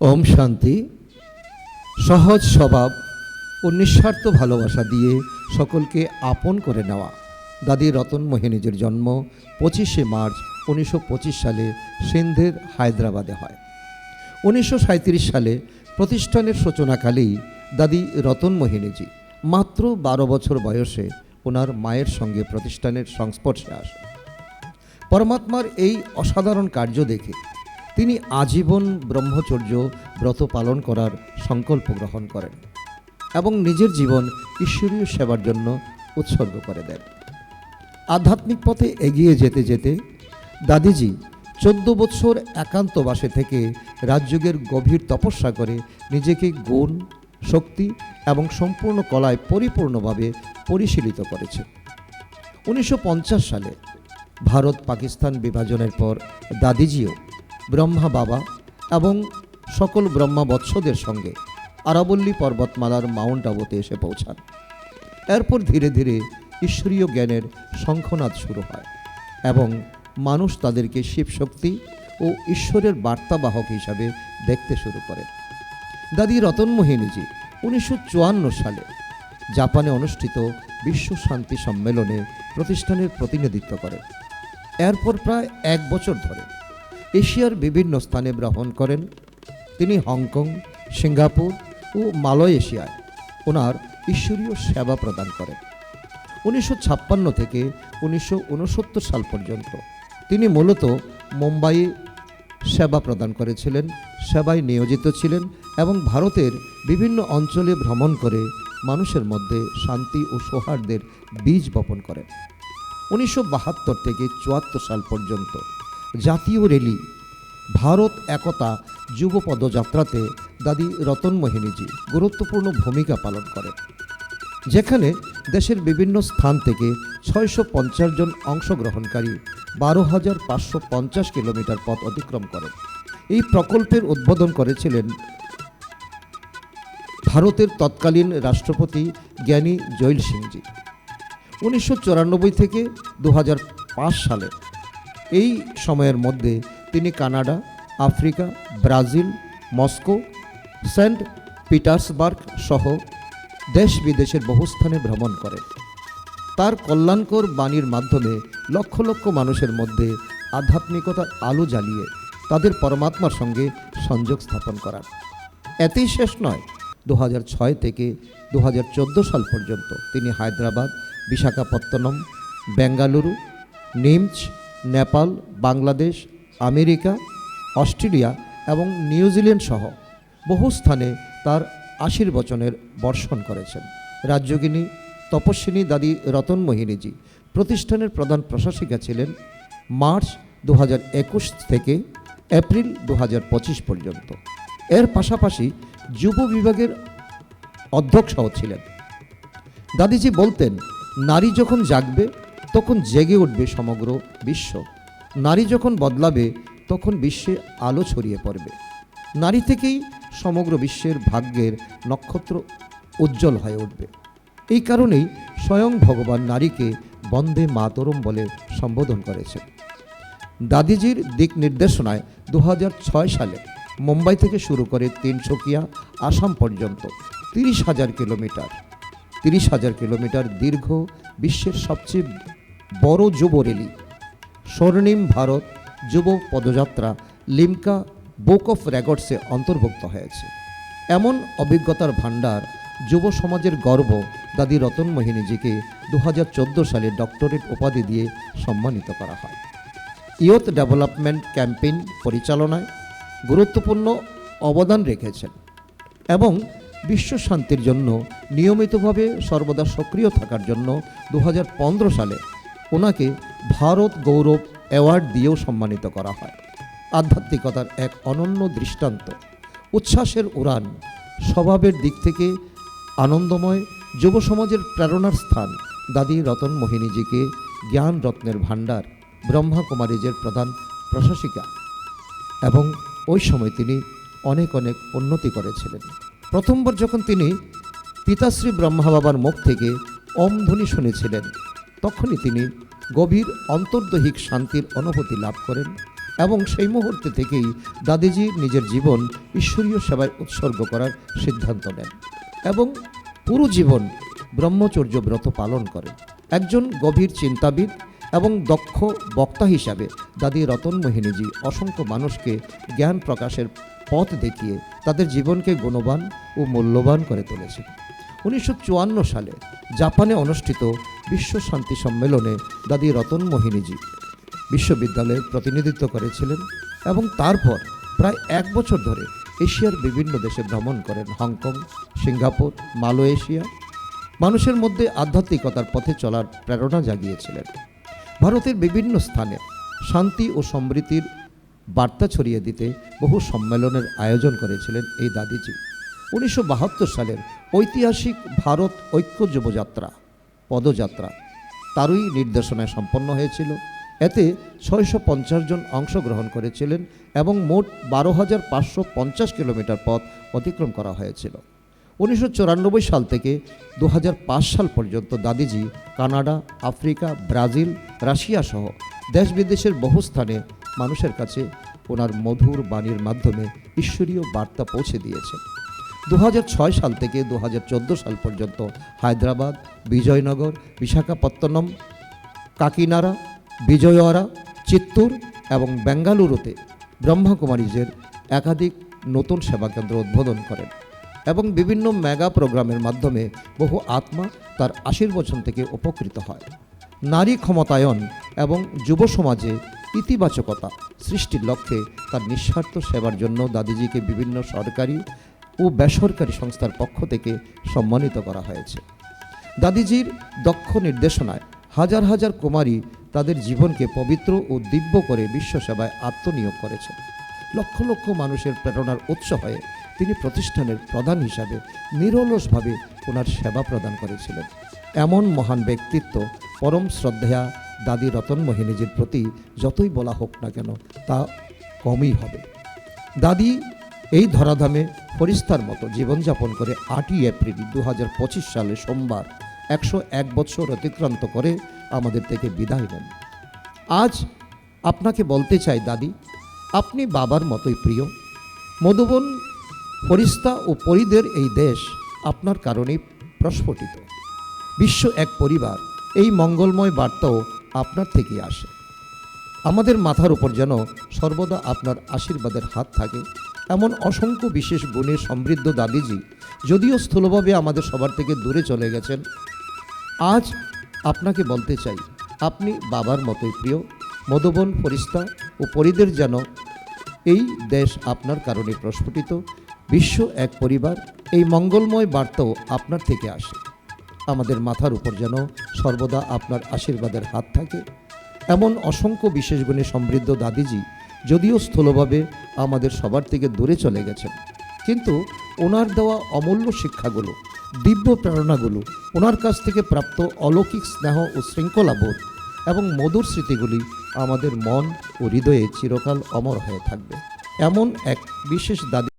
ওম শান্তি। সহজ স্বভাব ও নিঃস্বার্থ ভালোবাসা দিয়ে সকলকে আপন করে নেওয়া। দাদি রতনমোহিনীজির জন্ম 25শে মার্চ 1925 সালে সিন্ধের হায়দ্রাবাদে হয়। 1937 সালে প্রতিষ্ঠানের সূচনাকালেই দাদি রতনমোহিনীজি মাত্র 12 বছর বয়সে ওনার মায়ের সঙ্গে প্রতিষ্ঠানের সংস্পর্শে আসেন। পরমাত্মার এই অসাধারণ কার্য দেখে তিনি আজীবন ব্রহ্মচর্য ব্রত পালন করার সংকল্প গ্রহণ করেন এবং নিজের জীবন ঈশ্বরীয় সেবার জন্য উৎসর্গ করে দেন। আধ্যাত্মিক পথে এগিয়ে যেতে যেতে দাদিজি 14 বছর একান্তবাসে থেকে রাজযোগের গভীর তপস্যা করে নিজেকে গুণ, শক্তি এবং সম্পূর্ণ কলায় পরিপূর্ণভাবে পরিশীলিত করেছে। 1950 সালে ভারত পাকিস্তান বিভাজনের পর দাদিজিও ব্রহ্মা বাবা এবং সকল ব্রহ্মা বৎসদের সঙ্গে আরাবল্লী পর্বতমালার মাউন্ট আবুতে এসে পৌঁছান। এরপর ধীরে ধীরে ঈশ্বরীয় জ্ঞানের শঙ্খনাদ শুরু হয় এবং মানুষ তাদেরকে শিবশক্তি ও ঈশ্বরের বার্তাবাহক হিসাবে দেখতে শুরু করে। দাদি রতনমোহিনীজি 1954 সালে জাপানে অনুষ্ঠিত বিশ্ব শান্তি সম্মেলনে প্রতিষ্ঠানের প্রতিনিধিত্ব করেন। এরপর প্রায় 1 বছর ধরে এশিয়ার বিভিন্ন স্থানে ভ্রমণ করেন। তিনি হংকং, সিঙ্গাপুর ও মালয়েশিয়ায় ওনার ঈশ্বরীয় সেবা প্রদান করেন। 1956 থেকে 1969 সাল পর্যন্ত তিনি মূলত মুম্বাইয়ে সেবা প্রদান করেছিলেন, সেবায় নিয়োজিত ছিলেন এবং ভারতের বিভিন্ন অঞ্চলে ভ্রমণ করে মানুষের মধ্যে শান্তি ও সৌহার্দ্যের বীজ বপন করেন। 1972 থেকে 74 সাল পর্যন্ত জাতীয় র্যালি ভারত একতা যুব পদযাত্রাতে দাদি রতনমোহিনীজি গুরুত্বপূর্ণ ভূমিকা পালন করেন, যেখানে দেশের বিভিন্ন স্থান থেকে 650 জন অংশগ্রহণকারী 12,550 কিলোমিটার পথ অতিক্রম করেন। এই প্রকল্পের উদ্বোধন করেছিলেন ভারতের তৎকালীন রাষ্ট্রপতি জ্ঞানী জৈল সিংজি। 1994 থেকে 2005 সালে এই সময়ের মধ্যে তিনি Canada, Africa, Brazil, Moscow, Saint Petersburg সহ দেশ বিদেশের বহু স্থানে ভ্রমণ করেন। তার কল্যাণকর বাণীর মাধ্যমে লক্ষ লক্ষ মানুষের মধ্যে আধ্যাত্মিকতার আলো জ্বালিয়ে তাদের পরমাত্মার সঙ্গে সংযোগ স্থাপন করান। এতেই শেষ নয়, 2006 থেকে 2014 সাল পর্যন্ত তিনি হায়দ্রাবাদ, বিশাখাপত্তনম, বেঙ্গালুরু, নিমচ, নেপাল, বাংলাদেশ, আমেরিকা, অস্ট্রেলিয়া এবং নিউজিল্যান্ড সহ বহু স্থানে তার আশীর্বচনের বর্ষণ করেছেন। রাজযোগিনী তপস্বিনী দাদি রতনমোহিনীজি প্রতিষ্ঠানের প্রধান প্রশাসিকা ছিলেন মার্চ 2021 থেকে এপ্রিল 2025 পর্যন্ত। এর পাশাপাশি যুব বিভাগের অধ্যক্ষও ছিলেন। দাদিজি বলতেন, নারী যখন জাগবে তখন জেগে উঠবে সমগ্র বিশ্ব। নারী যখন বদলাবে তখন বিশ্বে আলো ছড়িয়ে পড়বে। নারী থেকেই সমগ্র বিশ্বের ভাগ্যের নক্ষত্র উজ্জ্বল হয়ে উঠবে। এই কারণেই স্বয়ং ভগবান নারীকে বন্দে মাতরম বলে সম্বোধন করেছেন। দাদিজির দিক নির্দেশনায় 2006 সালে মুম্বাই থেকে শুরু করে তিনসুকিয়া, আসাম পর্যন্ত 30,000 কিলোমিটার দীর্ঘ বিশ্বের সবচেয়ে বড় যুব র্যালি স্বর্ণিম ভারত যুব পদযাত্রা লিমকা বুক অফ রেকর্ডসে অন্তর্ভুক্ত হয়েছে। এমন অভিজ্ঞতার ভাণ্ডার, যুব সমাজের গর্ব দাদি রতনমোহিনীজিকে 2014 সালে ডক্টরেট উপাধি দিয়ে সম্মানিত করা হয়। ইয়ুথ ডেভেলপমেন্ট ক্যাম্পেইন পরিচালনায় গুরুত্বপূর্ণ অবদান রেখেছেন এবং বিশ্ব শান্তির জন্য নিয়মিতভাবে সর্বদা সক্রিয় থাকার জন্য 2015 সালে ওনাকে ভারত গৌরব অ্যাওয়ার্ড দিয়েও সম্মানিত করা হয়। আধ্যাত্মিকতার এক অনন্য দৃষ্টান্ত, উচ্ছ্বাসের উড়ান, স্বভাবের দিক থেকে আনন্দময়, যুব সমাজের প্রেরণার স্থান দাদি রতনমোহিনীজিকে জ্ঞান রত্নের ভাণ্ডার, ব্রহ্মা কুমারীজের প্রধান প্রশাসিকা এবং ওই সময় তিনি অনেক উন্নতি করেছিলেন। প্রথমবার যখন তিনি পিতাশ্রী ব্রহ্মা বাবার মুখ থেকে ওম ধ্বনি শুনেছিলেন, তখনই তিনি গভীর অন্তর্দৈহিক শান্তির অনুভূতি লাভ করেন এবং সেই মুহূর্তে থেকেই দাদিজি নিজের জীবন ঈশ্বরীয় সেবায় উৎসর্গ করার সিদ্ধান্ত নেন এবং পুরো জীবন ব্রহ্মচর্য ব্রত পালন করেন। একজন গভীর চিন্তাবিদ এবং দক্ষ বক্তা হিসাবে দাদি রতনমোহিনীজি অসংখ্য মানুষকে জ্ঞান প্রকাশের পথ দেখিয়ে তাদের জীবনকে গুণবান ও মূল্যবান করে তুলেছেন। 1954 সালে জাপানে অনুষ্ঠিত বিশ্ব শান্তি সম্মেলনে দাদি রতনমোহিনীজি বিশ্ববিদ্যালয়ের প্রতিনিধিত্ব করেছিলেন এবং তারপর প্রায় 1 বছর ধরে এশিয়ার বিভিন্ন দেশে ভ্রমণ করেন। হংকং, সিঙ্গাপুর, মালয়েশিয়া মানুষের মধ্যে আধ্যাত্মিকতার পথে চলার প্রেরণা জাগিয়েছিলেন। ভারতের বিভিন্ন স্থানে শান্তি ও সমৃদ্ধির বার্তা ছড়িয়ে দিতে বহু সম্মেলনের আয়োজন করেছিলেন এই দাদিজি। 1972 সালের ঐতিহাসিক ভারত ঐক্য যুবযাত্রা পদযাত্রা তারই নির্দেশনায় সম্পন্ন হয়েছিল। এতে 650 জন অংশগ্রহণ করেছিলেন এবং মোট 12,550 কিলোমিটার পথ অতিক্রম করা হয়েছিল। 1994 সাল থেকে 2005 সাল পর্যন্ত দাদিজি কানাডা, আফ্রিকা, ব্রাজিল, রাশিয়া সহ দেশ বিদেশের বহু স্থানে মানুষের কাছে ওনার মধুর বাণীর মাধ্যমে ঈশ্বরীয় বার্তা পৌঁছে দিয়েছেন। 2006 সাল থেকে 2014 সাল পর্যন্ত হায়দ্রাবাদ, বিজয়নগর, বিশাখাপত্তনম, কাকিনাড়া, বিজয়ওয়াড়া, চিত্তুর এবং বেঙ্গালুরুতে ব্রহ্মাকুমারীজের একাধিক নতুন সেবাকেন্দ্র উদ্বোধন করেন এবং বিভিন্ন মেগা প্রোগ্রামের মাধ্যমে বহু আত্মা তার আশীর্বচন থেকে উপকৃত হয়। নারী ক্ষমতায়ন এবং যুব সমাজে ইতিবাচকতা সৃষ্টির লক্ষ্যে তার নিঃস্বার্থ সেবার জন্য দাদিজিকে বিভিন্ন সরকারি ও বেসরকারি সংস্থার পক্ষ থেকে সম্মানিত করা হয়েছে। দাদিজির দক্ষ নির্দেশনায় হাজার হাজার কুমারী তাদের জীবনকে পবিত্র ও দিব্য করে বিশ্ব সেবায় আত্মনিয়োগ করেছেন। লক্ষ লক্ষ মানুষের প্রেরণার উৎস হয়ে তিনি প্রতিষ্ঠানের প্রধান হিসাবে নিরলসভাবে ওনার সেবা প্রদান করেছিলেন। এমন মহান ব্যক্তিত্ব পরম শ্রদ্ধেয়া দাদি রতনমোহিনীজির প্রতি যতই বলা হোক না কেন তা কমই হবে। দাদি এই ধরাধামে ফরিস্তার মতো জীবনযাপন করে 8ই এপ্রিল 2025 সালে সোমবার 101 বছর অতিক্রান্ত করে আমাদের থেকে বিদায় নেন। আজ আপনাকে বলতে চাই দাদি, আপনি বাবার মতোই প্রিয়। মধুবন, ফরিস্তা ও পরিদের এই দেশ আপনার কারণেই প্রস্ফুটিত। বিশ্ব এক পরিবার, এই মঙ্গলময় বার্তাও আপনার থেকেই আসে। আমাদের মাথার উপর যেন সর্বদা আপনার আশীর্বাদের হাত থাকে। এমন অসংখ্য বিশেষ গুণে সমৃদ্ধ দাদিজি যদিও স্থূলভাবে আমাদের সবার থেকে দূরে চলে গেছেন, আজ আপনাকে বলতে চাই আপনি বাবার মতোই প্রিয়। মধুবন, ফরিস্তা ও পরিদের যেন এই দেশ আপনার কারণে প্রস্ফুটিত। বিশ্ব এক পরিবার, এই মঙ্গলময় বার্তাও আপনার থেকে আসে। আমাদের মাথার উপর যেন সর্বদা আপনার আশীর্বাদের হাত থাকে। এমন অসংখ্য বিশেষ গুণে সমৃদ্ধ দাদিজি যদিও স্থূলভাবে আমাদের সবার থেকে দূরে চলে গেছেন, কিন্তু ওনার দেওয়া অমূল্য শিক্ষাগুলো, দিব্য প্রেরণাগুলো, ওনার কাছ থেকে প্রাপ্ত অলৌকিক স্নেহ ও শৃঙ্খলাবোধ এবং মধুর স্মৃতিগুলি আমাদের মন ও হৃদয়ে চিরকাল অমর হয়ে থাকবে। এমন এক বিশেষ দাদি